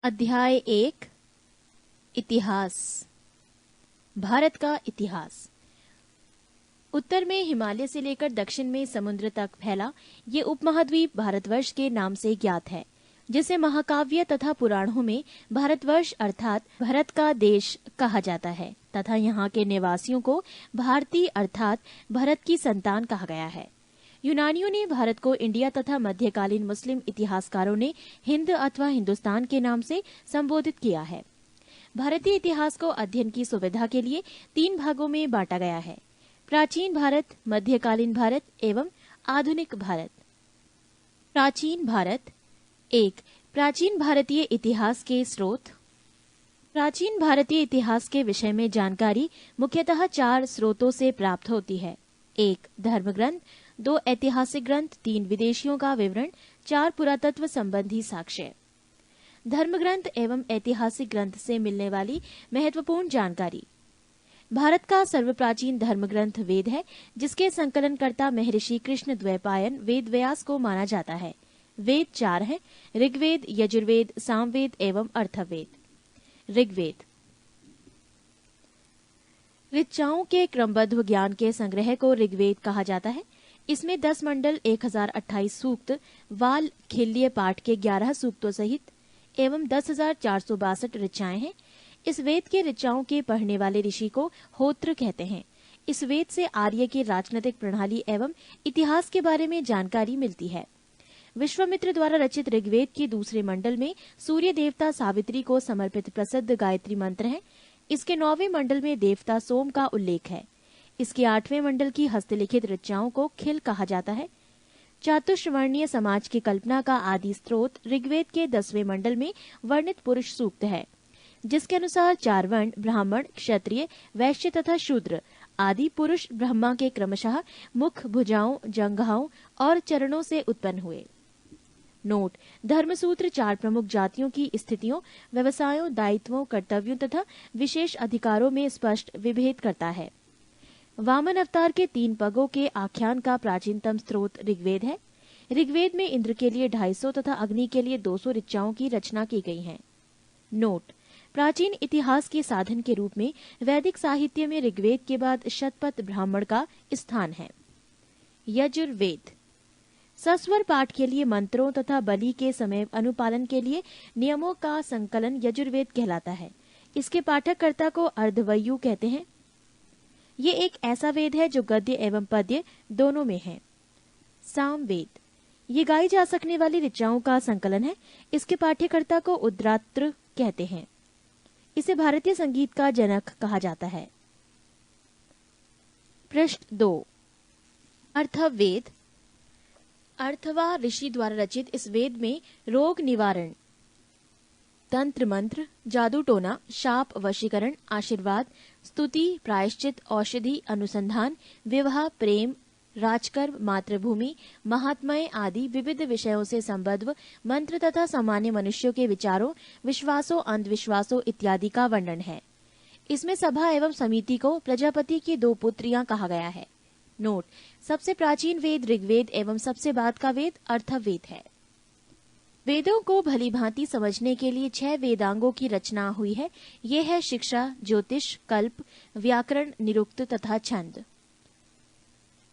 अध्याय 1 इतिहास। भारत का इतिहास। उत्तर में हिमालय से लेकर दक्षिण में समुद्र तक फैला ये उपमहाद्वीप भारतवर्ष के नाम से ज्ञात है, जिसे महाकाव्य तथा पुराणों में भारतवर्ष अर्थात भारत का देश कहा जाता है तथा यहाँ के निवासियों को भारतीय अर्थात भरत की संतान कहा गया है। यूनानियों ने भारत को इंडिया तथा मध्यकालीन मुस्लिम इतिहासकारों ने हिंद अथवा हिंदुस्तान के नाम से संबोधित किया है। भारतीय इतिहास को अध्ययन की सुविधा के लिए 3 भागों में बांटा गया है: प्राचीन भारत, मध्यकालीन भारत एवं आधुनिक भारत। प्राचीन भारत। 1. प्राचीन भारतीय इतिहास के स्रोत। प्राचीन भारतीय इतिहास के विषय में जानकारी मुख्यतः 4 स्रोतों से प्राप्त होती है: 1. धर्मग्रंथ, 2 ऐतिहासिक ग्रंथ, 3 विदेशियों का विवरण, 4 पुरातत्व संबंधी साक्ष्य। धर्मग्रंथ एवं ऐतिहासिक ग्रंथ से मिलने वाली महत्वपूर्ण जानकारी। भारत का सर्वप्राचीन धर्मग्रंथ वेद है, जिसके संकलनकर्ता महर्षि कृष्ण द्वैपायन वेद व्यास को माना जाता है। वेद 4 हैं: ऋग्वेद, यजुर्वेद, सामवेद एवं अर्थवेद। ऋग्वेद ऋचाओं के क्रमबद्ध ज्ञान के संग्रह को ऋग्वेद कहा जाता है। इसमें 10 मंडल, 1028 सूक्त, वाल खिल्य पाठ के 11 सूक्तों सहित एवं 10,462 ऋचाएं हैं। इस वेद के ऋचाओं के पढ़ने वाले ऋषि को होत्र कहते हैं। इस वेद से आर्य की राजनीतिक प्रणाली एवं इतिहास के बारे में जानकारी मिलती है। विश्वामित्र द्वारा रचित ऋग्वेद के दूसरे मंडल में सूर्य देवता सावित्री को समर्पित प्रसिद्ध गायत्री मंत्र है। इसके 9वें मंडल में देवता सोम का उल्लेख है। इसके 8वें मंडल की हस्तलिखित ऋचाओं को खिल कहा जाता है। चातुश्वर्णीय समाज की कल्पना का आदि स्रोत ऋग्वेद के 10वें मंडल में वर्णित पुरुष सूक्त है, जिसके अनुसार 4 वर्ण ब्राह्मण, क्षत्रिय, वैश्य तथा शूद्र आदि पुरुष ब्रह्मा के क्रमशः मुख, भुजाओं, जंघाओं और चरणों से उत्पन्न हुए। नोट: धर्मसूत्र 4 प्रमुख जातियों की स्थितियों, व्यवसायों, दायित्वों, कर्तव्यों तथा विशेष अधिकारों में स्पष्ट विभेद करता है। वामन अवतार के 3 पगों के आख्यान का प्राचीनतम स्रोत ऋग्वेद है। ऋग्वेद में इंद्र के लिए 250 तथा अग्नि के लिए 200 ऋचाओं की रचना की गई है। नोट: प्राचीन इतिहास के साधन के रूप में वैदिक साहित्य में ऋग्वेद के बाद शतपथ ब्राह्मण का स्थान है। यजुर्वेद सस्वर पाठ के लिए मंत्रों तथा बलि के समय अनुपालन के लिए नियमों का संकलन यजुर्वेद कहलाता है। इसके पाठककर्ता को अर्धवयु कहते हैं। ये एक ऐसा वेद है जो गद्य एवं पद्य दोनों में है। सामवेद ये गाई जा सकने वाली ऋचाओं का संकलन है। इसके पाठ्यकर्ता को उद्रात्र कहते हैं। इसे भारतीय संगीत का जनक कहा जाता है। पृष्ठ 2 अर्थवेद। अर्थवा ऋषि द्वारा रचित इस वेद में रोग निवारण, तंत्र मंत्र, जादू टोना, शाप वशीकरण, आशीर्वाद, स्तुति, प्रायश्चित, औषधि, अनुसंधान, विवाह, प्रेम, राजकर्म, मातृभूमि, महात्म्य आदि विविध विषयों से संबद्ध मंत्र तथा सामान्य मनुष्यों के विचारों, विश्वासों, अंधविश्वासों इत्यादि का वर्णन है। इसमें सभा एवं समिति को प्रजापति की 2 पुत्रियां कहा गया है। नोट: सबसे प्राचीन वेद ऋग्वेद एवं सबसे बाद का वेद अर्थवेद है। वेदों को भली भांति समझने के लिए 6 वेदांगों की रचना हुई है। ये है शिक्षा, ज्योतिष, कल्प, व्याकरण, निरुक्त तथा छंद।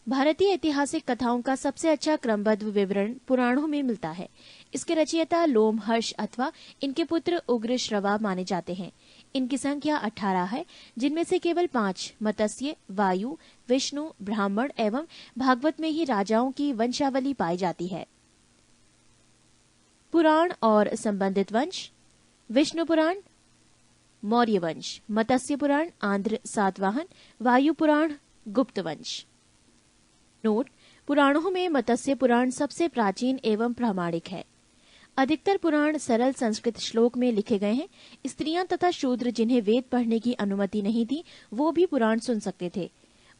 भारतीय ऐतिहासिक कथाओं का सबसे अच्छा क्रमबद्ध विवरण पुराणों में मिलता है। इसके रचयिता लोमहर्ष अथवा इनके पुत्र उग्रश्रवा माने जाते हैं। इनकी संख्या 18 है, जिनमें से केवल 5 मत्स्य, वायु, विष्णु, ब्राह्मण एवं भागवत में ही राजाओं की वंशावली पाई जाती है। पुराण और संबंधित वंश: विष्णु पुराण, मौर्य वंश, मत्स्य पुराण, आंध्र सातवाहन, वायु पुराण, गुप्त वंश। नोट: पुराणों में मत्स्य पुराण सबसे प्राचीन एवं प्रामाणिक है। अधिकतर पुराण सरल संस्कृत श्लोक में लिखे गए हैं। स्त्रियां तथा शूद्र जिन्हें वेद पढ़ने की अनुमति नहीं थी, वो भी पुराण सुन सकते थे।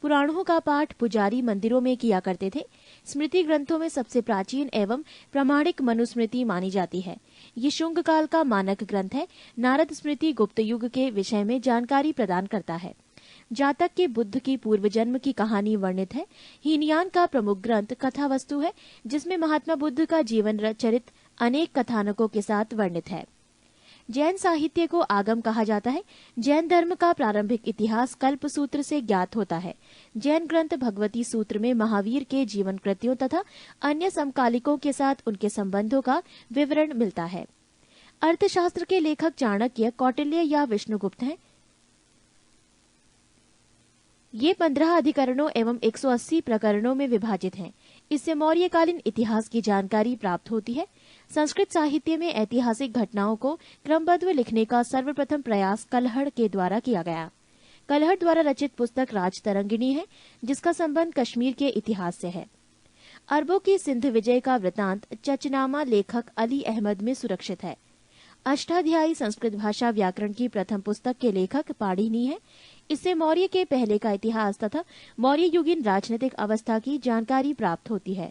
पुराणों का पाठ पुजारी मंदिरों में किया करते थे। स्मृति ग्रंथों में सबसे प्राचीन एवं प्रामाणिक मनुस्मृति मानी जाती है। ये शुंग काल का मानक ग्रंथ है। नारद स्मृति गुप्त युग के विषय में जानकारी प्रदान करता है। जातक के बुद्ध की पूर्व जन्म की कहानी वर्णित है। हीनयान का प्रमुख ग्रंथ कथा वस्तु है, जिसमें महात्मा बुद्ध का जीवन चरित अनेक कथानकों के साथ वर्णित है। जैन साहित्य को आगम कहा जाता है। जैन धर्म का प्रारंभिक इतिहास कल्प सूत्र से ज्ञात होता है। जैन ग्रंथ भगवती सूत्र में महावीर के जीवन कृत्यों तथा अन्य समकालिकों के साथ उनके संबंधों का विवरण मिलता है। अर्थशास्त्र के लेखक चाणक्य, कौटिल्य या विष्णुगुप्त हैं। ये 15 अधिकरणों एवं 180 प्रकरणों में विभाजित हैं। इससे मौर्यकालीन इतिहास की जानकारी प्राप्त होती है। संस्कृत साहित्य में ऐतिहासिक घटनाओं को क्रमबद्ध लिखने का सर्वप्रथम प्रयास कलहड़ के द्वारा किया गया। कलहड़ द्वारा रचित पुस्तक राजतरंगिणी है, जिसका संबंध कश्मीर के इतिहास से है। अरबों की सिंध विजय का वृतांत चचनामा लेखक अली अहमद में सुरक्षित है। अष्टाध्यायी संस्कृत भाषा व्याकरण की प्रथम पुस्तक के लेखक पाणिनि है। इससे मौर्य के पहले का इतिहास तथा मौर्य युगीन राजनीतिक अवस्था की जानकारी प्राप्त होती है।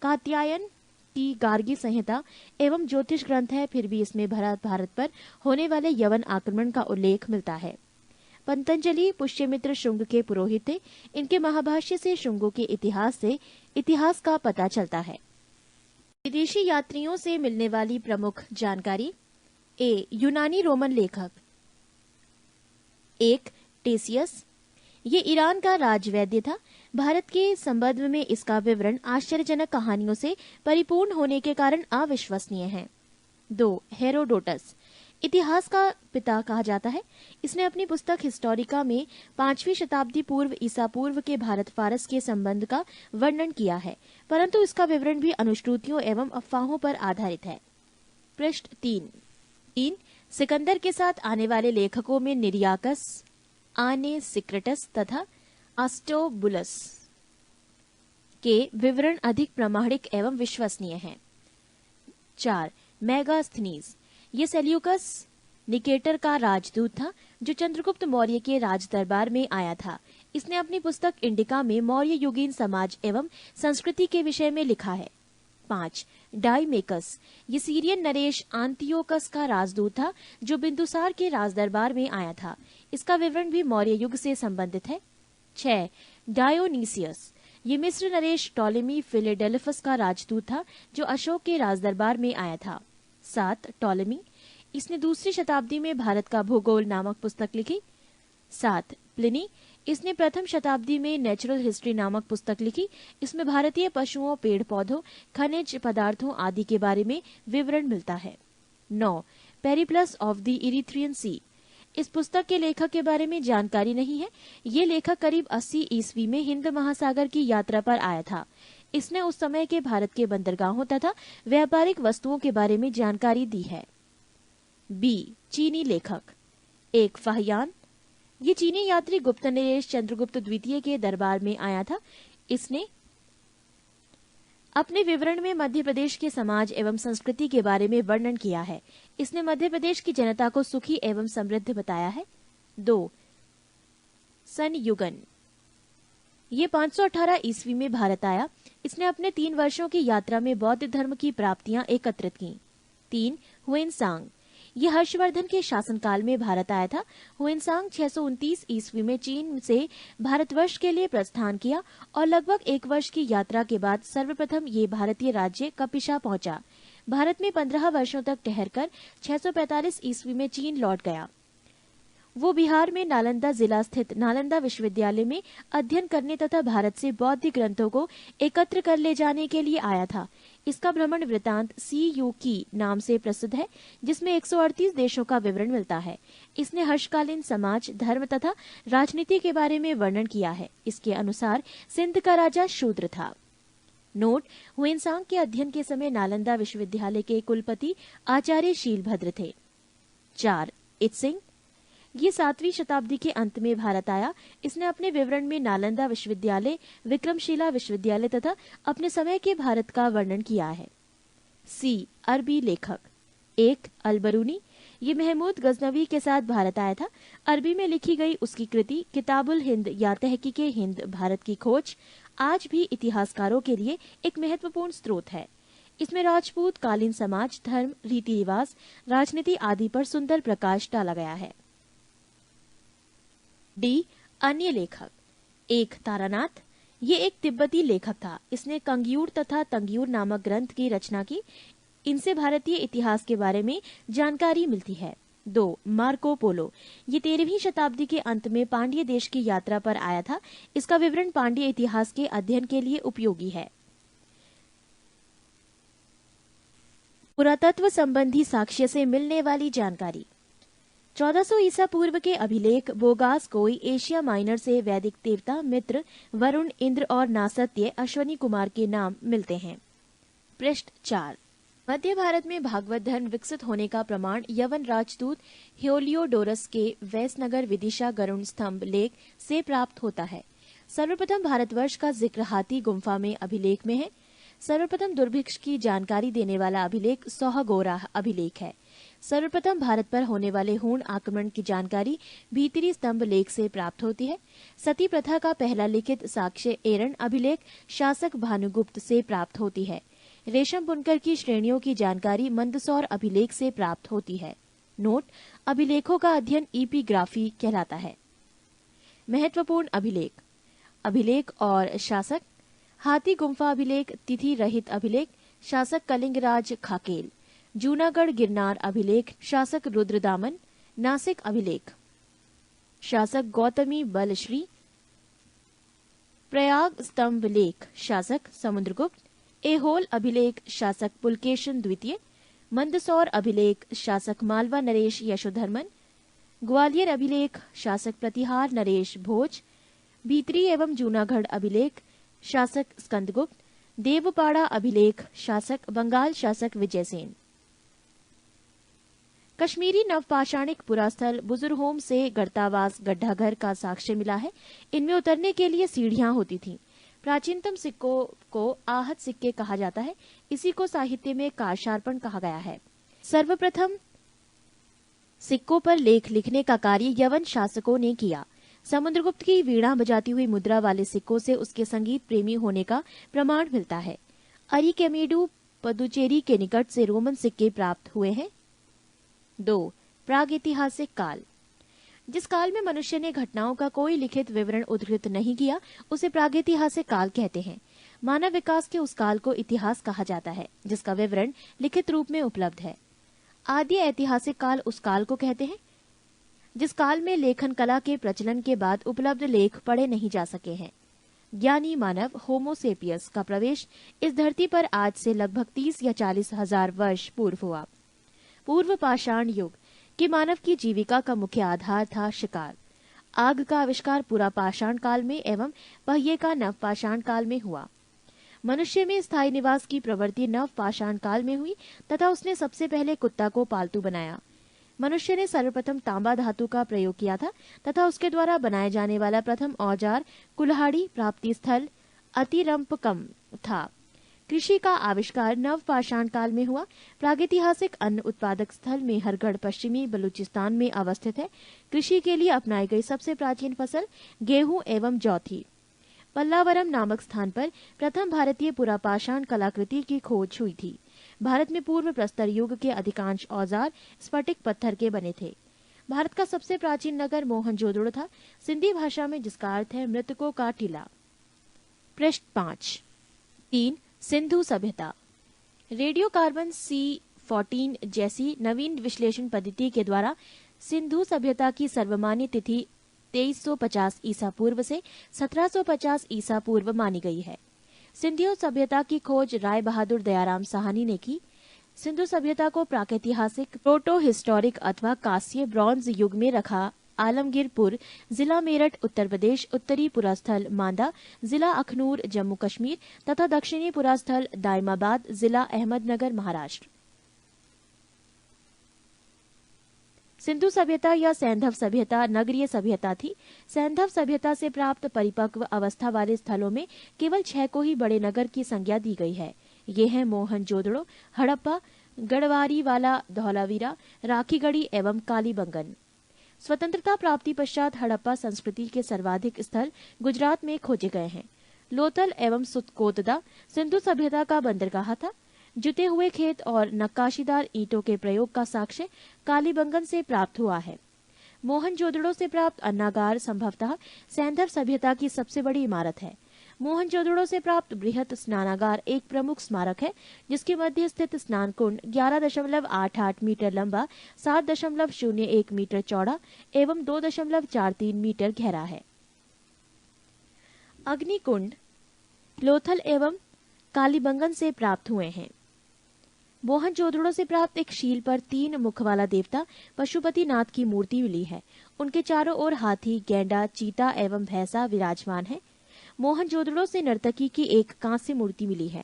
कात्यायन की गार्गी संहिता एवं ज्योतिष ग्रंथ है, फिर भी इसमें भारत पर होने वाले यवन आक्रमण का उल्लेख मिलता है। पतंजलि पुष्यमित्र शुंग के पुरोहित थे। इनके महाभाष्य से शुंगों के इतिहास से इतिहास का पता चलता है। विदेशी यात्रियों से मिलने वाली प्रमुख जानकारी। यूनानी रोमन लेखक। 1. टेसियस। ये ईरान का राजवैद्य था। भारत के संबंध में इसका विवरण आश्चर्यजनक कहानियों से परिपूर्ण होने के कारण अविश्वसनीय है। 2. हेरोडोटस। इतिहास का पिता कहा जाता है। इसने अपनी पुस्तक हिस्टोरिका में 5वीं शताब्दी पूर्व ईसा पूर्व के भारत फारस के संबंध का वर्णन किया है, परंतु इसका विवरण भी अनुश्रुतियों एवं अफवाहों पर आधारित है। पृष्ठ 3। सिकंदर के साथ आने वाले लेखकों में निरियाकस, आने सिक्रेटस तथा आस्टोबुलस के विवरण अधिक प्रामाणिक एवं विश्वसनीय हैं। 4. मेगास्थनीज। ये सेल्यूकस निकेटर का राजदूत था, जो चंद्रगुप्त मौर्य के राज दरबार में आया था। इसने अपनी पुस्तक इंडिका में मौर्य युगीन समाज एवं संस्कृति के विषय में लिखा है। 5. डाइमेकस। ये सीरियन नरेश आंतियोकस का राजदूत था, जो बिंदुसार के राज दरबार में आया था। इसका विवरण भी मौर्य युग से संबंधित है। 6. डायोनीसियस। ये मिस्र नरेश टॉलेमी फिलेडेल्फस का राजदूत था, जो अशोक के राज दरबार में आया था। 7. टॉलेमी। इसने 2री शताब्दी में भारत का भूगोल नामक पुस्तक लिखी। 7. प्लिनी। इसने प्रथम शताब्दी में नेचुरल हिस्ट्री नामक पुस्तक लिखी। इसमें भारतीय पशुओं, पेड़ पौधों, खनिज पदार्थों आदि के बारे में विवरण मिलता है। 9. पेरिप्लस ऑफ द इरिथ्रियन सी। इस पुस्तक के लेखक के बारे में जानकारी नहीं है। ये लेखक करीब 80 ईस्वी में हिंद महासागर की यात्रा पर आया था। इसने उस समय के भारत के बंदरगाहों तथा व्यापारिक वस्तुओं के बारे में जानकारी दी है। बी. चीनी लेखक। 1. फाहियान। ये चीनी यात्री गुप्त नरेश चंद्रगुप्त द्वितीय के दरबार में आया था। इसने अपने विवरण में मध्य प्रदेश के समाज एवं संस्कृति के बारे में वर्णन किया है। इसने मध्य प्रदेश की जनता को सुखी एवं समृद्ध बताया है। 2. संयुगन। ये 518 ईस्वी में भारत आया। इसने अपने 3 वर्षों की यात्रा में बौद्ध धर्म की प्राप्तियां एकत्रित की। 3. हुएनसांग। ये हर्षवर्धन के शासनकाल में भारत आया था। हुएनसांग 629 ईस्वी में चीन से भारतवर्ष के लिए प्रस्थान किया और लगभग 1 वर्ष की यात्रा के बाद सर्वप्रथम ये भारतीय राज्य कपिशा पहुंचा। भारत में 15 वर्षों तक ठहरकर 645 ईस्वी में चीन लौट गया। वो बिहार में नालंदा जिला स्थित नालंदा विश्वविद्यालय में अध्ययन करने तथा भारत से बौद्ध ग्रंथों को एकत्र कर ले जाने के लिए आया था। इसका भ्रमण वृतांत CU की नाम से प्रसिद्ध है, जिसमें 138 देशों का विवरण मिलता है। इसने हर्षकालीन समाज, धर्म तथा राजनीति के बारे में वर्णन किया है। इसके अनुसार सिंध का राजा शूद्र था। नोट: हुएनसांग के अध्ययन के समय नालंदा विश्वविद्यालय के कुलपति आचार्य शीलभद्र थे। 4. इत्सिंग। ये 7वीं शताब्दी के अंत में भारत आया। इसने अपने विवरण में नालंदा विश्वविद्यालय, विक्रमशिला विश्वविद्यालय तथा अपने समय के भारत का वर्णन किया है। C. अरबी लेखक। 1. अलबरूनी। ये महमूद गजनवी के साथ भारत आया था। अरबी में लिखी गई उसकी कृति किताबुल हिंद या तहकीके हिंद भारत की खोज आज भी इतिहासकारों के लिए एक महत्वपूर्ण स्रोत है। इसमें राजपूत कालीन समाज, धर्म, रीति रिवाज, राजनीति आदि पर सुंदर प्रकाश डाला गया है। D. अन्य लेखक। 1. तारानाथ। ये एक तिब्बती लेखक था। इसने कंग्यूर तथा तंग्यूर नामक ग्रंथ की रचना की। इनसे भारतीय इतिहास के बारे में जानकारी मिलती है। 2. Marco Polo. ये 13वीं शताब्दी के अंत में पांड्य देश की यात्रा पर आया था। इसका विवरण पांड्य इतिहास के अध्ययन के लिए उपयोगी है। पुरातत्व संबंधी साक्ष्य से मिलने वाली जानकारी। 1400 ईसा पूर्व के अभिलेख बोगास कोई एशिया माइनर से वैदिक देवता मित्र, वरुण, इंद्र और नासत्य अश्वनी कुमार के नाम मिलते हैं। पृष्ठ 4। मध्य भारत में भागवत धर्म विकसित होने का प्रमाण यवन राजदूत हेलियोडोरस के वैसनगर विदिशा गरुड़ स्तंभ लेख से प्राप्त होता है। सर्वप्रथम भारतवर्ष का जिक्र हाथी गुम्फा में अभिलेख में है। सर्वप्रथम दुर्भिक्ष की जानकारी देने वाला अभिलेख सोहगोरा अभिलेख है। सर्वप्रथम भारत पर होने वाले हूण आक्रमण की जानकारी भीतरी स्तंभ लेख से प्राप्त होती है। सती प्रथा का पहला लिखित साक्ष्य एरन अभिलेख शासक भानुगुप्त से प्राप्त होती है। रेशम बुनकर की श्रेणियों की जानकारी मंदसौर अभिलेख से प्राप्त होती है। नोट: अभिलेखों का अध्ययन इपिग्राफी कहलाता है। महत्वपूर्ण अभिलेख: अभिलेख और शासक, हाथी गुम्फा अभिलेख, तिथि रहित अभिलेख, शासक कलिंगराज खाकेल, जूनागढ़ गिरनार अभिलेख, शासक रुद्रदामन, नासिक अभिलेख, शासक गौतमी बलश्री, प्रयाग स्तंभ लेख, शासक समुद्रगुप्त, एहोल अभिलेख, शासक पुलकेशन द्वितीय, मंदसौर अभिलेख, शासक मालवा नरेश यशोधर्मन, ग्वालियर अभिलेख, शासक प्रतिहार नरेश भोज, भीतरी एवं जूनागढ़ अभिलेख, शासक स्कंदगुप्त, देवपाड़ा अभिलेख, शासक बंगाल शासक विजयसेन। कश्मीरी नवपाषाणिक पुरास्थल बुजुर्गहोम से गढ़तावास गड्ढाघर का साक्ष्य मिला है। इनमें उतरने के लिए सीढ़ियां होती थीं। प्राचीनतम सिक्कों को आहत सिक्के कहा जाता है। इसी को साहित्य में काशार्पण कहा गया है। सर्वप्रथम सिक्कों पर लेख लिखने का कार्य यवन शासकों ने किया। समुद्रगुप्त की वीणा बजाती हुई मुद्रा वाले सिक्कों से उसके संगीत प्रेमी होने का प्रमाण मिलता है। अरिकेमेडु पदुचेरी के निकट से रोमन सिक्के प्राप्त हुए हैं। 2. प्रागैतिहासिक काल। जिस काल में मनुष्य ने घटनाओं का कोई लिखित विवरण उद्धृत नहीं किया उसे प्रागैतिहासिक काल कहते हैं। मानव विकास के उस काल को इतिहास कहा जाता है जिसका विवरण लिखित रूप में उपलब्ध है। आदि ऐतिहासिक काल उस काल को कहते हैं जिस काल में लेखन कला के प्रचलन के बाद उपलब्ध लेख पढ़े नहीं जा सके हैं। ज्ञानी मानव होमोसेपियस का प्रवेश इस धरती पर आज से लगभग 30 या 40 हजार वर्ष पूर्व हुआ। पूर्व पाषाण युग के मानव की जीविका का मुख्य आधार था शिकार। आग का आविष्कार पूरा पाषाण काल में एवं पहिए का नव पाषाण काल में हुआ। मनुष्य में स्थायी निवास की प्रवृत्ति नव पाषाण काल में हुई तथा उसने सबसे पहले कुत्ता को पालतू बनाया। मनुष्य ने सर्वप्रथम तांबा धातु का प्रयोग किया था तथा उसके द्वारा बनाए जाने वाला प्रथम औजार कुल्हाड़ी प्राप्ति स्थल अतिरंपकम था। कृषि का आविष्कार नव पाषाण काल में हुआ। प्रागैतिहासिक अन्न उत्पादक स्थल मेहरगढ़ पश्चिमी बलूचिस्तान में अवस्थित है। कृषि के लिए अपनाई गई सबसे प्राचीन फसल गेहूं एवं जौ थी। पल्लावरम नामक स्थान पर प्रथम भारतीय पुरापाषाण कलाकृति की खोज हुई थी। भारत में पूर्व प्रस्तर युग के अधिकांश औजार स्फटिक पत्थर के बने थे। भारत का सबसे प्राचीन नगर मोहनजोदड़ो था, सिंधी भाषा में, जिसका अर्थ है मृतकों का टीला। पृष्ठ 5। 3. सिंधु सभ्यता। रेडियो कार्बन C14 जैसी नवीन विश्लेषण पद्धति के द्वारा सिंधु सभ्यता की सर्वमान्य तिथि 2350 ईसा पूर्व से 1750 ईसा पूर्व मानी गई है। सिंधु सभ्यता की खोज राय बहादुर दयाराम साहनी ने की। सिंधु सभ्यता को प्रागैतिहासिक, प्रोटो हिस्टोरिक अथवा कांस्य ब्रॉन्ज युग में रखा आलमगीरपुर, जिला मेरठ उत्तर प्रदेश, उत्तरी पुरास्थल मांदा, जिला अखनूर जम्मू कश्मीर तथा दक्षिणी पुरास्थल दायमाबाद, जिला अहमदनगर महाराष्ट्र। सिंधु सभ्यता या सैंधव सभ्यता नगरीय सभ्यता थी। सैंधव सभ्यता से प्राप्त परिपक्व अवस्था वाले स्थलों में केवल 6 को ही बड़े नगर की संज्ञा दी गई है। ये हैं मोहनजोदड़ो, हड़प्पा, गढ़वारीवाला, धौलावीरा, राखीगढ़ी एवं कालीबंगन। स्वतंत्रता प्राप्ति पश्चात हड़प्पा संस्कृति के सर्वाधिक स्थल गुजरात में खोजे गए हैं। लोथल एवं सुतकोतदा सिंधु सभ्यता का बंदरगाह था। जुते हुए खेत और नक्काशीदार ईंटों के प्रयोग का साक्ष्य कालीबंगन से प्राप्त हुआ है। मोहनजोदड़ो से प्राप्त अन्नागार संभवतः सैंधव सभ्यता की सबसे बड़ी इमारत है। मोहनजोदड़ो से प्राप्त बृहत स्नानागार एक प्रमुख स्मारक है, जिसके मध्य स्थित स्नान कुंड 11.88 मीटर लंबा, 7.01 मीटर चौड़ा एवं 2.43 मीटर गहरा है। अग्निकुंड लोथल एवं कालीबंगन से प्राप्त हुए हैं। मोहनजोदड़ो से प्राप्त एक शील पर 3 मुख वाला देवता पशुपतिनाथ की मूर्ति मिली है। उनके चारों ओर हाथी, गेंडा, चीता एवं भैंसा विराजमान है। मोहनजोदड़ो से नर्तकी की एक कांस्य मूर्ति मिली है।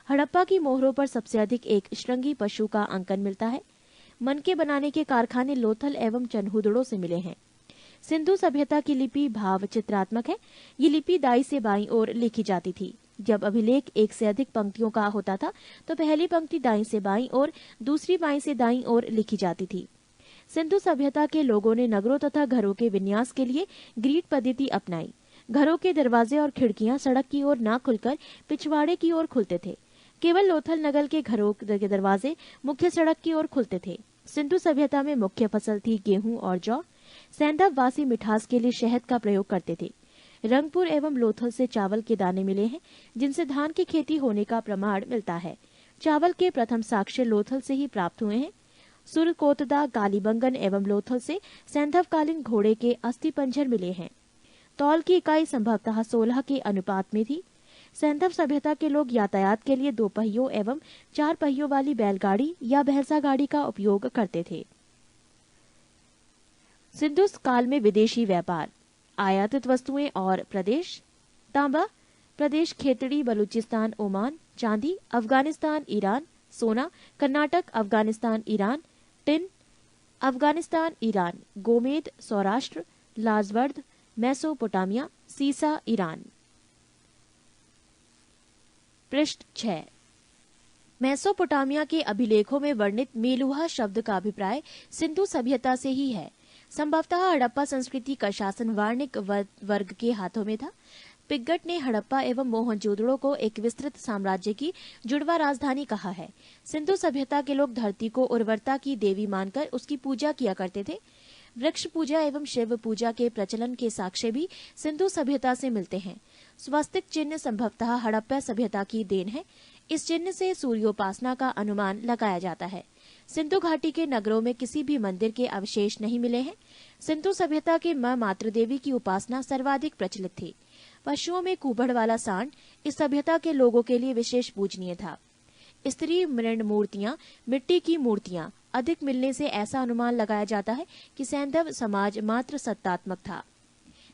हड़प्पा की मोहरों पर सबसे अधिक एक श्रृंगी पशु का अंकन मिलता है। मनके बनाने के कारखाने लोथल एवं चन्हूदड़ो से मिले हैं। सिंधु सभ्यता की लिपि भाव चित्रात्मक है। ये लिपि दाई से बाईं ओर लिखी जाती थी। जब अभिलेख एक से अधिक पंक्तियों का होता था तो पहली पंक्ति दाईं से बाईं और दूसरी बाईं से दाईं ओर लिखी जाती थी। सिंधु सभ्यता के लोगों ने नगरों तथा घरों के विन्यास के लिए ग्रीड पद्धति अपनाई। घरों के दरवाजे और खिड़कियां सड़क की ओर न खुलकर पिछवाड़े की ओर खुलते थे। केवल लोथल नगर के घरों के दरवाजे मुख्य सड़क की ओर खुलते थे। सिंधु सभ्यता में मुख्य फसल थी गेहूं और जौ। सैंधव वासी मिठास के लिए शहद का प्रयोग करते थे। रंगपुर एवं लोथल से चावल के दाने मिले हैं, जिनसे धान की खेती होने का प्रमाण मिलता है। चावल के प्रथम साक्ष्य लोथल से ही प्राप्त हुए हैं। सुरकोतदा, कालीबंगन एवं लोथल से सैंधवकालीन घोड़े के अस्थि पंजर मिले हैं। तौल की इकाई संभवतः 16 के अनुपात में थी। सैंधव सभ्यता के लोग यातायात के लिए 2 पहियों एवं 4 पहियों वाली बैलगाड़ी या भैंसा गाड़ी का उपयोग करते थे। सिंधु काल में विदेशी व्यापार, आयातित वस्तुएं और प्रदेश। तांबा प्रदेश खेतड़ी, बलूचिस्तान, ओमान। चांदी अफगानिस्तान, ईरान। सोना Karnataka, Afghanistan, Iran. Tin Afghanistan, Iran. गोमेद सौराष्ट्र, लाजवर्द मेसोपोटामिया। सीसा ईरान। पृष्ठ 6। मेसोपोटामिया के अभिलेखों में वर्णित मेलुहा शब्द का अभिप्राय सिंधु सभ्यता से ही है। संभवतः हड़प्पा संस्कृति का शासन वाणिक वर्ग के हाथों में था। पिग्गट ने हड़प्पा एवं मोहनजोदड़ो को एक विस्तृत साम्राज्य की जुड़वा राजधानी कहा है। सिंधु सभ्यता के लोग धरती को उर्वरता की देवी मानकर उसकी पूजा किया करते थे। वृक्ष पूजा एवं शिव पूजा के प्रचलन के साक्ष्य भी सिंधु सभ्यता से मिलते हैं। स्वस्तिक चिन्ह संभवतः हड़प्पा सभ्यता की देन है। इस चिन्ह से सूर्योपासना का अनुमान लगाया जाता है। सिंधु घाटी के नगरों में किसी भी मंदिर के अवशेष नहीं मिले हैं। सिंधु सभ्यता के मां मातृ देवी की उपासना सर्वाधिक प्रचलित थी। पशुओं में कुबड़ वाला सांड इस सभ्यता के लोगों के लिए विशेष पूजनीय था। स्त्री मृण मूर्तियां, मिट्टी की मूर्तियां अधिक मिलने से ऐसा अनुमान लगाया जाता है कि सैंधव समाज मात्र सत्तात्मक था।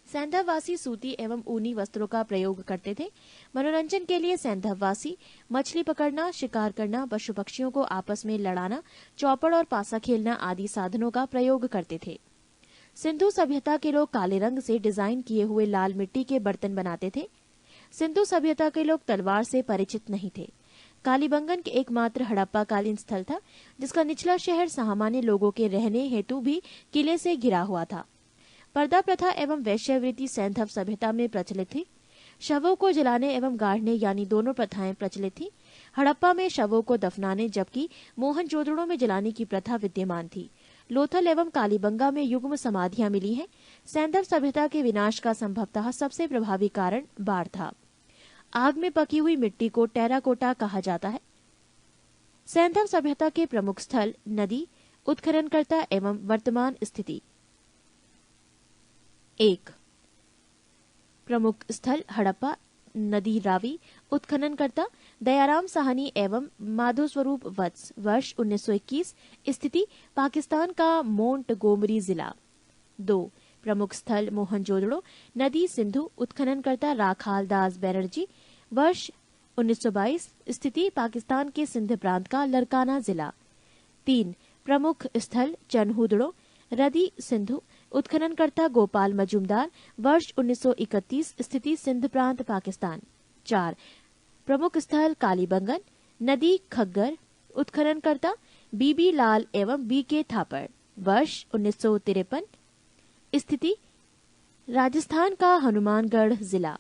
सैंधववासी सूती एवं ऊनी वस्त्रों का प्रयोग करते थे। मनोरंजन के लिए सैंधववासी मछली पकड़ना, शिकार करना, पशु पक्षियों को आपस में लड़ाना, चौपड़ और पासा खेलना आदि साधनों का प्रयोग करते थे। सिंधु सभ्यता के लोग काले रंग से डिजाइन किए हुए लाल मिट्टी के बर्तन बनाते थे। सिंधु सभ्यता के लोग तलवार से परिचित नहीं थे। कालीबंगन के एकमात्र हड़प्पा कालीन स्थल था, जिसका निचला शहर सामान्य लोगों के रहने हेतु भी किले से घिरा हुआ था। पर्दा प्रथा एवं वैश्यवृत्ति सैंधव सभ्यता में प्रचलित थी। शवों को जलाने एवं गाड़ने यानी दोनों प्रथाएं प्रचलित थी। हड़प्पा में शवों को दफनाने जबकि मोहनजोदड़ो में जलाने की प्रथा विद्यमान थी। लोथल एवं कालीबंगा में युग्म समाधियां मिली हैं। सैंधव सभ्यता के विनाश का संभवतः सबसे प्रभावी कारण बाढ़ था। आग में पकी हुई मिट्टी को टेराकोटा कहा जाता है। सैंधव सभ्यता के प्रमुख स्थल नदी, उत्खननकर्ता एवं वर्तमान स्थिति। 1. प्रमुख स्थल हड़प्पा, नदी रावी, उत्खननकर्ता दयाराम साहनी एवं माधो स्वरूप वत्स, वर्ष 1921। स्थिति पाकिस्तान का मोंटगोमरी जिला। 2. प्रमुख स्थल मोहनजोदड़ो, नदी सिंधु, उत्खननकर्ता राखाल दास बैनर्जी, वर्ष 1922। स्थिति पाकिस्तान के सिंध प्रांत का लरकाना जिला। 3. प्रमुख स्थल चन्हूदड़ो, रदी सिंधु, उत्खननकर्ता गोपाल मजूमदार, वर्ष 1931। स्थिति सिंध प्रांत पाकिस्तान। 4. प्रमुख स्थल कालीबंगन, नदी खग्गर, उत्खननकर्ता बीबी लाल एवं बीके थापड़, वर्ष 1953। स्थिति राजस्थान का हनुमानगढ़ जिला।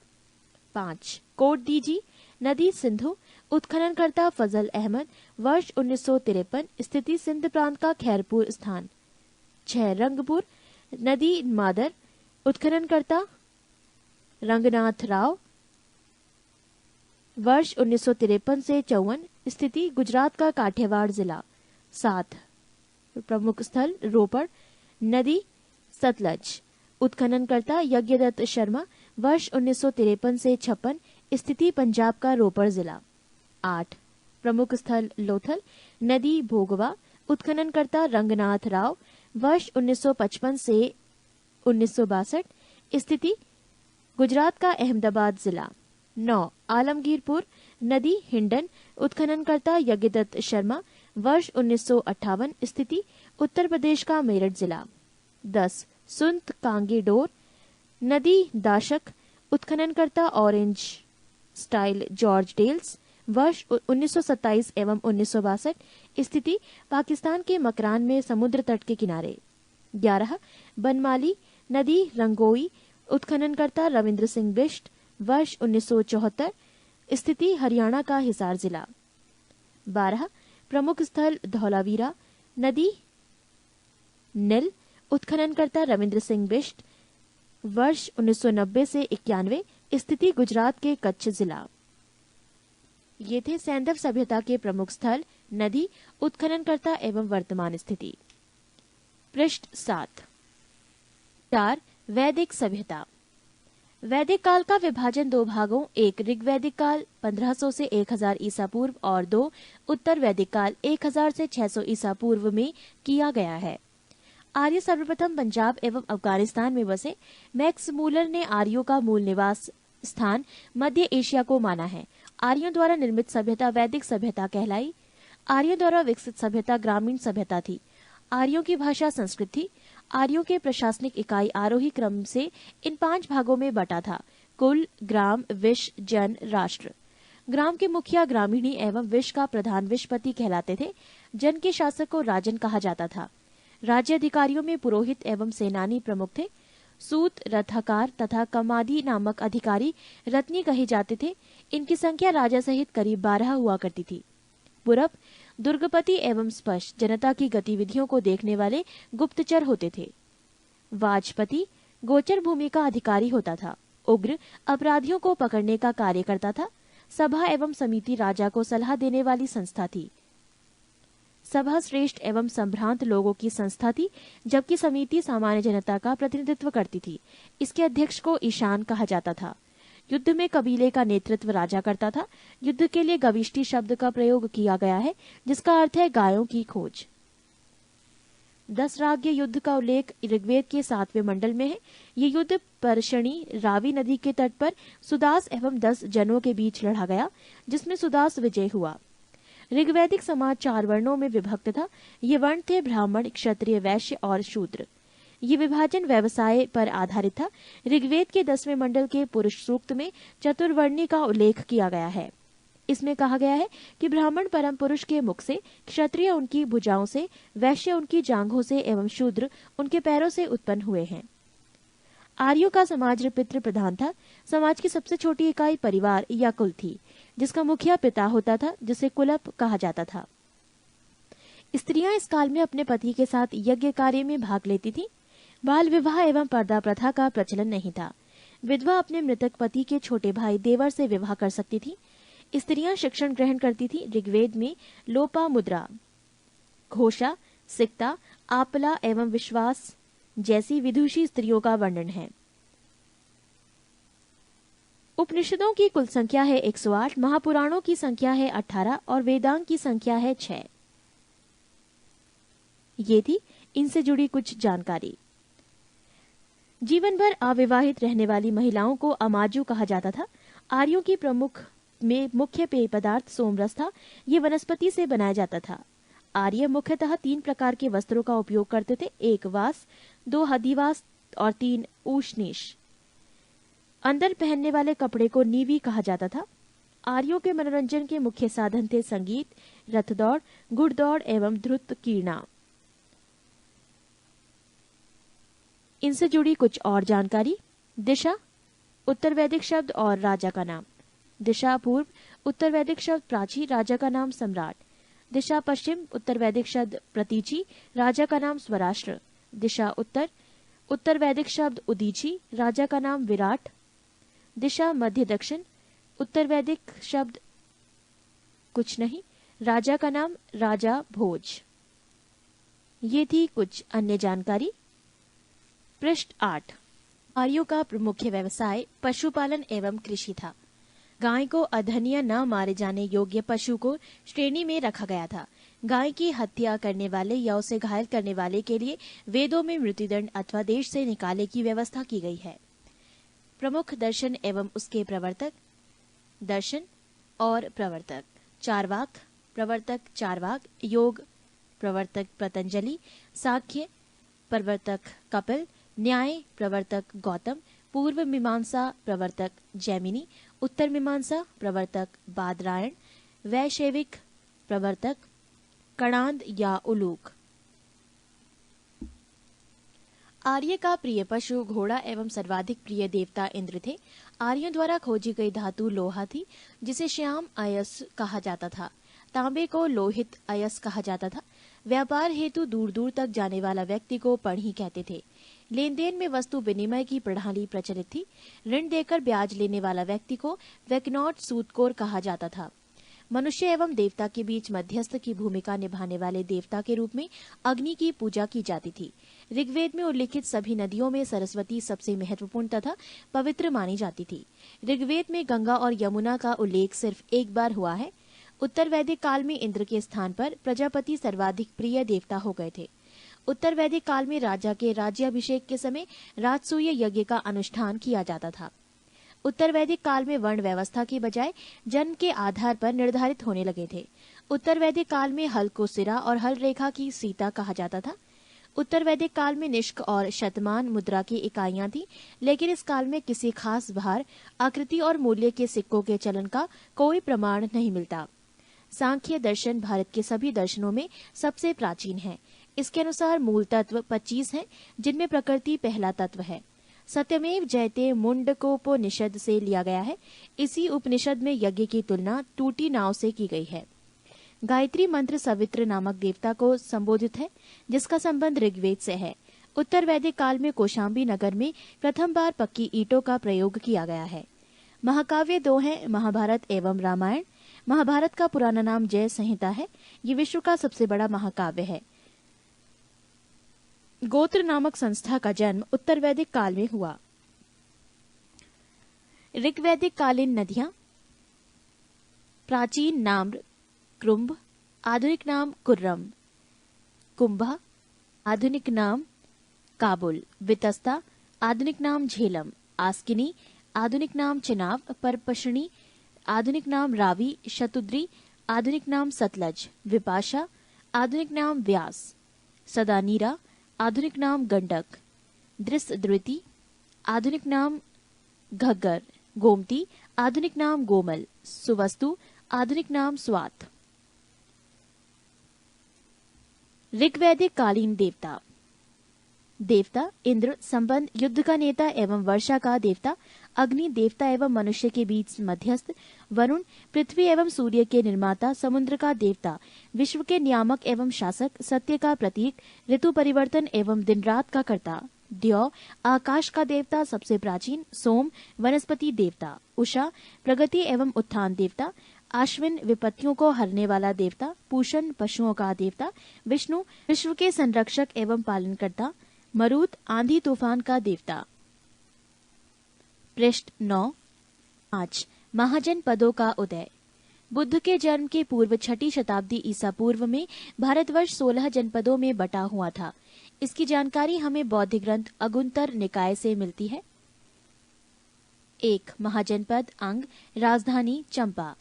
5. कोट दीजी, नदी सिंधु, उत्खननकर्ता फजल अहमद, वर्ष 1953। स्थिति सिंध प्रांत का खैरपुर स्थान। 6. रंगपुर, नदी मादर, उत्खननकर्ता रंगनाथ राव, वर्ष 1953 से 54। स्थिति गुजरात का काठियावाड़ जिला। 7। प्रमुख स्थल रोपड़, नदी सतलज। उत्खननकर्ता यज्ञदत्त शर्मा। वर्ष 1953 से 56। स्थिति पंजाब का रोपड़ जिला। 8। प्रमुख स्थल लोथल, नदी भोगवा। उत्खननकर्ता रंगनाथ राव। वर्ष 1955 से 1962। स्थिति गुजरात का अहमदाबाद जिला। 9। आलमगीरपुर, नदी हिंडन। उत्खननकर्ता यज्ञदत्त शर्मा। वर्ष 1958। स्थिति उत्तर प्रदेश का मेरठ जिला। 10। सुंत कांगी डोर, नदी दाशक। उत्खननकर्ता ऑरेंज स्टाइल जॉर्ज डेल्स। वर्ष 1927 एवं 1962। स्थिति पाकिस्तान के मकरान में समुद्र तट के किनारे। 11। बनमाली, नदी रंगोई। उत्खननकर्ता रविंद्र सिंह बिष्ट। वर्ष 1974। स्थिति हरियाणा का हिसार जिला। 12। प्रमुख स्थल धौलावीरा, नदी नील। उत्खननकर्ता रविंद्र सिंह बिष्ट। वर्ष 1990 से 91। स्थिति गुजरात के कच्छ जिला। ये थे सैंधव सभ्यता के प्रमुख स्थल, नदी, उत्खननकर्ता एवं वर्तमान स्थिति। पृष्ठ 7। 4। वैदिक सभ्यता। वैदिक काल का विभाजन 2 भागों, 1 ऋग्वैदिक काल 1500 से 1000 ईसा पूर्व और 2 उत्तर वैदिक काल 1000 से 600 ईसा पूर्व में किया गया है। आर्य सर्वप्रथम पंजाब एवं अफगानिस्तान में बसे। मैक्स मूलर ने आर्यों का मूल निवास स्थान मध्य एशिया को माना है। आर्यों द्वारा निर्मित सभ्यता वैदिक सभ्यता कहलाई। आर्यों द्वारा विकसित सभ्यता ग्रामीण सभ्यता थी। आर्यों की भाषा संस्कृत थी। आर्यों के प्रशासनिक इकाई आरोही क्रम से इन 5 भागों में बटा था: कुल, ग्राम, विश, जन, राष्ट्र। ग्राम के मुखिया ग्रामीणी एवं विश का प्रधान विशपति कहलाते थे। जन के शासक को राजन कहा जाता था। राज्य अधिकारियों में पुरोहित एवं सेनानी प्रमुख थे। सूत, रथाकार तथा कमादी नामक अधिकारी रत्नी कहे जाते थे। इनकी संख्या राजा सहित करीब 12 हुआ करती थी। पूरब दुर्गपति एवं स्पष्ट जनता की गतिविधियों को देखने वाले गुप्तचर होते थे। वाजपति गोचर भूमि का अधिकारी होता था। उग्र अपराधियों को पकड़ने का कार्य करता था। सभा एवं समिति राजा को सलाह देने वाली संस्था थी। सभा श्रेष्ठ एवं संभ्रांत लोगों की संस्था थी, जबकि समिति सामान्य जनता का प्रतिनिधित्व करती थी। इसके अध्यक्ष को ईशान कहा जाता था। युद्ध में कबीले का नेतृत्व राजा करता था। युद्ध के लिए गविष्टि शब्द का प्रयोग किया गया है, जिसका अर्थ है गायों की खोज। 10 राज्य युद्ध का उल्लेख ऋग्वेद के 7वें मंडल में है। ये युद्ध परशणी रावी नदी के तट पर सुदास एवं 10 जनों के बीच लड़ा गया, जिसमें सुदास विजय हुआ। ऋग्वैदिक समाज 4 वर्णों में विभक्त था। ये वर्ण थे ब्राह्मण, क्षत्रिय, वैश्य और शूद्र। ये विभाजन व्यवसाय पर आधारित था। ऋग्वेद के 10वें मंडल के पुरुष सूक्त में चतुर्वर्णी का उल्लेख किया गया है। इसमें कहा गया है कि ब्राह्मण परम पुरुष के मुख से, क्षत्रिय उनकी भुजाओं से, वैश्य उनकी जांघों से एवं शूद्र उनके पैरों से उत्पन्न हुए हैं। आर्यों का समाज पितृ प्रधान था। समाज की सबसे छोटी इकाई परिवार या कुल थी, जिसका मुखिया पिता होता था, जिसे कुलप कहा जाता था। स्त्रियां इस काल में अपने पति के साथ यज्ञ कार्य में भाग लेती थीं। बाल विवाह एवं पर्दा प्रथा का प्रचलन नहीं था। विधवा अपने मृतक पति के छोटे भाई देवर से विवाह कर सकती थी। स्त्रियां शिक्षण ग्रहण करती थी। ऋग्वेद में लोपा मुद्रा, घोषा, सिक्ता, आपला एवं विश्वास जैसी विदुषी स्त्रियों का वर्णन है। उपनिषदों की कुल संख्या है 108, महापुराणों की संख्या है 18 और वेदांग की संख्या है 6। ये थी इनसे जुड़ी कुछ जानकारी। जीवन भर अविवाहित रहने वाली महिलाओं को अमाजु कहा जाता था। आर्यों की मुख्य पेय पदार्थ सोमरस था। ये वनस्पति से बनाया जाता था। आर्य मुख्यतः 3 प्रकार के वस्त्रों का उपयोग करते थे: 1 वास, 2 हदिवास और 3 ऊष्णीश। अंदर पहनने वाले कपड़े को नीवी कहा जाता था। आर्यों के मनोरंजन के मुख्य साधन थे संगीत, रथदौड़, घुड़दौड़ एवं ध्रुत कीर्णा। इनसे जुड़ी कुछ और जानकारी। दिशा उत्तर वैदिक शब्द और राजा का नाम। दिशा पूर्व उत्तर वैदिक शब्द प्राची, राजा का नाम सम्राट। दिशा पश्चिम उत्तर वैदिक शब्द प्रतीची, राजा का नाम स्वराष्ट्र। दिशा उत्तर उत्तर वैदिक शब्द उदीची, राजा का नाम विराट। दिशा मध्य दक्षिण उत्तर वैदिक शब्द कुछ नहीं, राजा का नाम राजा भोज। ये थी कुछ अन्य जानकारी। पृष्ठ 8। आर्यों का मुख्य व्यवसाय पशुपालन एवं कृषि था। गाय को अधन्य न मारे जाने योग्य पशु को श्रेणी में रखा गया था। गाय की हत्या करने वाले या उसे घायल करने वाले के लिए वेदों में मृत्युदंड अथवा देश से निकाले की व्यवस्था की गई है। प्रमुख दर्शन एवं उसके प्रवर्तक। दर्शन और प्रवर्तक। चार्वाक प्रवर्तक चार्वाक, योग प्रवर्तक पतंजलि, सांख्य प्रवर्तक कपिल, न्याय प्रवर्तक गौतम, पूर्व मीमांसा प्रवर्तक जैमिनी, उत्तर मीमांसा प्रवर्तक बादरायण, वैशेविक प्रवर्तक कणाद या उलूक। आर्य का प्रिय पशु घोड़ा एवं सर्वाधिक प्रिय देवता इंद्र थे। आर्यों द्वारा खोजी गई धातु लोहा थी, जिसे श्याम अयस कहा जाता था। तांबे को लोहित अयस कहा जाता था। व्यापार हेतु दूर दूर तक जाने वाला व्यक्ति को पढ़ी कहते थे। लेन देन में वस्तु विनिमय की प्रणाली प्रचलित थी। ऋण देकर ब्याज लेने वाला व्यक्ति को वैकनॉट सूदखोर कहा जाता था। मनुष्य एवं देवता के बीच मध्यस्थ की भूमिका निभाने वाले देवता के रूप में अग्नि की पूजा की जाती थी। ऋग्वेद में उल्लिखित सभी नदियों में सरस्वती सबसे महत्वपूर्ण तथा पवित्र मानी जाती थी। ऋग्वेद में गंगा और यमुना का उल्लेख सिर्फ एक बार हुआ है। उत्तर वैदिक काल में इंद्र के स्थान पर प्रजापति सर्वाधिक प्रिय देवता हो गए थे। उत्तर वैदिक काल में राजा के राज्याभिषेक के समय राजसूय यज्ञ का अनुष्ठान किया जाता था। उत्तर वैदिक काल में वर्ण व्यवस्था की बजाय जन्म के आधार पर निर्धारित होने लगे थे। उत्तर वैदिक काल में हल को सिरा और हल रेखा की सीता कहा जाता था। उत्तर वैदिक काल में निष्क और शतमान मुद्रा की इकाइयां थी, लेकिन इस काल में किसी खास भार, आकृति और मूल्य के सिक्कों के चलन का कोई प्रमाण नहीं मिलता। सांख्य दर्शन भारत के सभी दर्शनों में सबसे प्राचीन है। इसके अनुसार मूल तत्व 25 हैं, जिनमें प्रकृति पहला तत्व है। सत्यमेव जयते मुंडकोपनिषद से लिया गया है। इसी उपनिषद में यज्ञ की तुलना टूटी नाव से की गई है। गायत्री मंत्र सवित्र नामक देवता को संबोधित है, जिसका संबंध ऋग्वेद से है। उत्तर वैदिक काल में कौशाम्बी नगर में प्रथम बार पक्की ईंटों का प्रयोग किया गया है। महाकाव्य 2 हैं, महाभारत एवं रामायण। महाभारत का पुराना नाम जय संहिता है। ये विश्व का सबसे बड़ा महाकाव्य है। गोत्र नामक संस्था का जन्म उत्तर वैदिक काल में हुआ। ऋग्वैदिक कालीन नदियां। प्राचीन नाम कृंभ, आधुनिक नाम कुर्रम। कुंभा, आधुनिक नाम काबुल। वितस्ता, आधुनिक नाम झेलम। आस्किनी, आधुनिक नाम चिनाब। परपशनी, आधुनिक नाम रावी। शतुद्री, आधुनिक नाम सतलज। विपाशा, आधुनिक नाम व्यास। सदानीरा, आधुनिक नाम गंडक। दृष्टद्रुति, आधुनिक नाम घग्गर। गोमती, आधुनिक नाम गोमल। सुवस्तु, आधुनिक नाम स्वात। ऋग्वैदिक कालीन देवता। देवता इंद्र, संबंध युद्ध का नेता एवं वर्षा का देवता। अग्नि, देवता एवं मनुष्य के बीच मध्यस्थ। वरुण, पृथ्वी एवं सूर्य के निर्माता। समुद्र का देवता, विश्व के नियामक एवं शासक। सत्य का प्रतीक, ऋतु परिवर्तन एवं दिन रात का कर्ता। द्यौ, आकाश का देवता, सबसे प्राचीन। सोम, वनस्पति देवता। उषा, प्रगति एवं उत्थान देवता। आश्विन, विपत्तियों को हरने वाला देवता। पूषण, पशुओं का देवता। विष्णु, विश्व के संरक्षक एवं पालनकर्ता। मरुत, आंधी तूफान का देवता। पृष्ठ 9। 5 महाजनपदों का उदय। बुद्ध के जन्म के पूर्व 6ठी शताब्दी ईसा पूर्व में भारतवर्ष 16 जनपदों में बटा हुआ था। इसकी जानकारी हमें बौद्ध ग्रंथ अगुंतर निकाय से मिलती है। 1 महाजनपद अंग, राजधानी चंपा।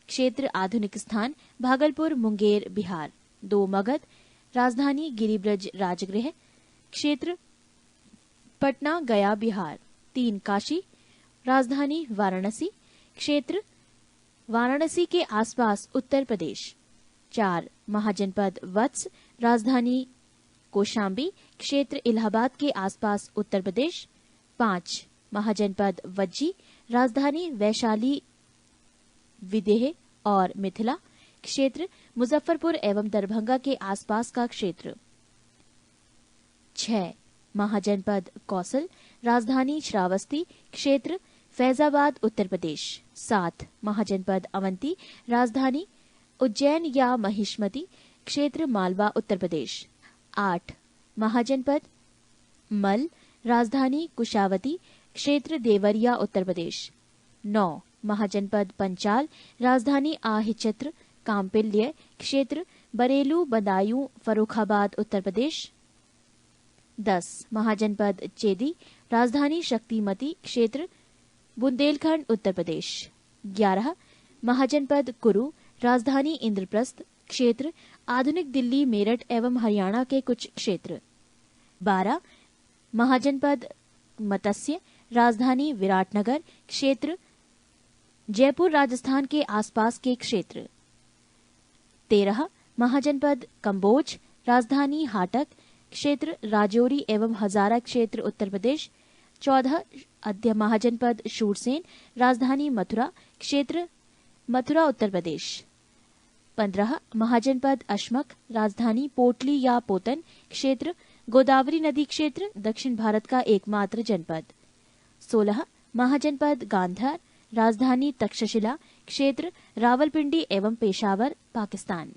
क्षेत्र आधुनिक स्थान भागलपुर, मुंगेर, बिहार। 2 मगध, राजधानी गिरिब्रज राजगृह। क्षेत्र पटना, गया, बिहार। 3 काशी, राजधानी वाराणसी। क्षेत्र वाराणसी के आसपास उत्तर प्रदेश। 4 महाजनपद वत्स, राजधानी कौशाम्बी। क्षेत्र इलाहाबाद के आसपास उत्तर प्रदेश। 5 महाजनपद वज्जी, राजधानी वैशाली, विदेह और मिथिला। क्षेत्र मुजफ्फरपुर एवं दरभंगा के आसपास का क्षेत्र। 6 महाजनपद कौसल, राजधानी श्रावस्ती। क्षेत्र फैजाबाद, उत्तर प्रदेश। 7 महाजनपद अवंती, राजधानी उज्जैन या महिष्मती, क्षेत्र मालवा उत्तर प्रदेश। 8 महाजनपद मल, राजधानी कुशावती, क्षेत्र देवरिया उत्तर प्रदेश। 9 महाजनपद पंचाल, राजधानी आहिचत्र कांपिल्य, क्षेत्र बरेलू बदायूं फर्रुखाबाद उत्तर प्रदेश। 10 महाजनपद चेदी, राजधानी शक्तिमती, क्षेत्र बुंदेलखंड उत्तर प्रदेश। 11 महाजनपद कुरु, राजधानी इंद्रप्रस्थ, क्षेत्र आधुनिक दिल्ली मेरठ एवं हरियाणा के कुछ क्षेत्र। 12 महाजनपद मत्स्य, राजधानी विराटनगर, क्षेत्र जयपुर राजस्थान के आसपास के क्षेत्र। 13 महाजनपद कंबोज, राजधानी हाटक, क्षेत्र राजौरी एवं हजारा क्षेत्र उत्तर प्रदेश। 14 अध्य महाजनपद शूरसेन, राजधानी मथुरा, क्षेत्र मथुरा उत्तर प्रदेश। 15 महाजनपद अशमक, राजधानी पोटली या पोतन, क्षेत्र गोदावरी नदी क्षेत्र दक्षिण भारत का एकमात्र जनपद। 16 महाजनपद गांधार, राजधानी तक्षशिला, क्षेत्र रावलपिंडी एवं पेशावर, पाकिस्तान।